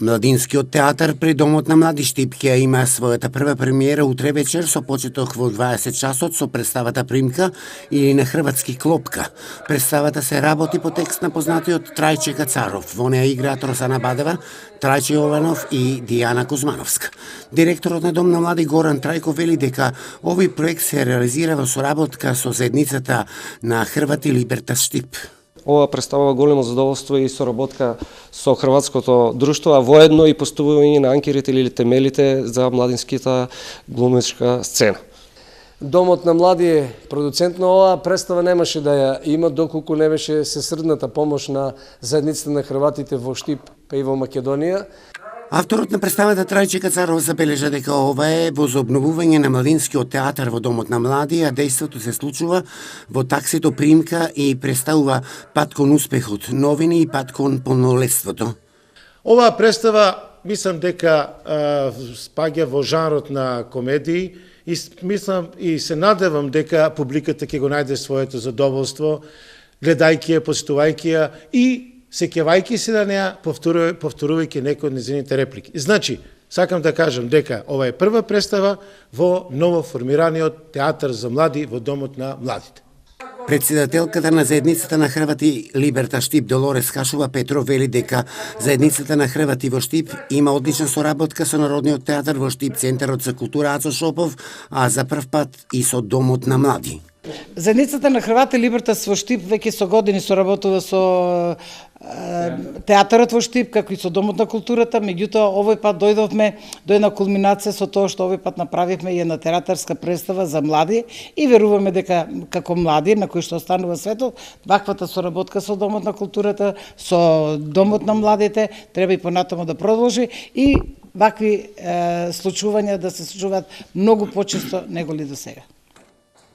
Младинскиот театар при Домот на млади Штип ќе има својата прва премиера утре вечер со почеток во 20 часот со представата Примка или на хрватски Клопка. Представата се работи по текст на познатиот Трајче Кацаров. Во неа играат Росана Бадева, Трајче Јованов и Дијана Кузмановска. Директорот на Дом на млади Горан Трајко вели дека овој проект се реализира во соработка со заедницата на Хрвати Либертас Штип. Ова представува големо задоволство и соработка со хрватското друштво, а воедно и поставување на анкерите или темелите за младинската глумечка сцена. Домот на млади е продуцент на оваа представа, немаше да ја има доколку не беше сесрдната помош на заедницата на хрватите во Штип па и во Македонија. Авторот на представата Трајче Кацаров забележа дека ова е возобновување на младинскиот театар во Домот на млади, а дејството се случува во таксито Примка и представува пат кон успехот, новини и пат кон полнолетството. Оваа представа мислам дека спаѓа во жанрот на комедии и мислам и се надевам дека публиката ќе го најде своето задоволство гледајќи ја, посетувајќи ја и сеќавајќи се на неа, повторувајќи некои од незините реплики. Значи, сакам да кажам дека ова е прва представа во ново формираниот театар за млади во Домот на младите. Председателката на заедницата на Хрвати Либерта Штип Долорес Кашува Петро вели дека заедницата на Хрвати во Штип има одлична соработка со Народниот театар во Штип, Центарот за култура Ацо Шопов, а за прв пат и со Домот на млади. Заедницата на Хрвати Либертас во Штип веќе со години соработува со театарот во Штип, како и со Домот на културата, меѓутоа овој пат дојдовме до една кулминација со тоа што овој пат направивме една театарска представа за млади и веруваме дека како млади на кои што останува светот, ваквата соработка со Домот на културата, со Домот на младите треба и понатаму да продолжи и вакви случувања да се случуваат многу почесто неголи до сега.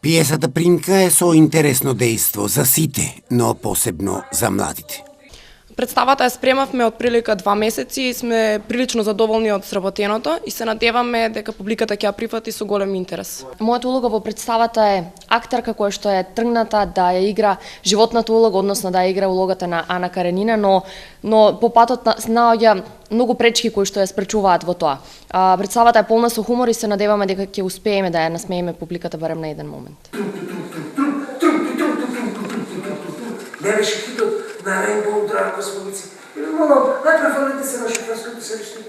Пиесата Примка е со интересно дејство за сите, но посебно за младите. Представата ја спремавме од прилика 2 месеци и сме прилично задоволни од сработеното и се надеваме дека публиката ќе ја прифати со голем интерес. Мојата улога во представата е актерка која што е тргната да ја игра животната улога, односно да ја игра улогата на Ана Каренина, но по патот наоѓа многу пречки кои што ја спречуваат во тоа. Представата е полна со хумор и се надеваме дека ќе успееме да ја насмееме публиката барем на еден момент. Не беше хитот на Рейнбоу Драг, господици. Молам, најпрефалете се на шоферското селиште.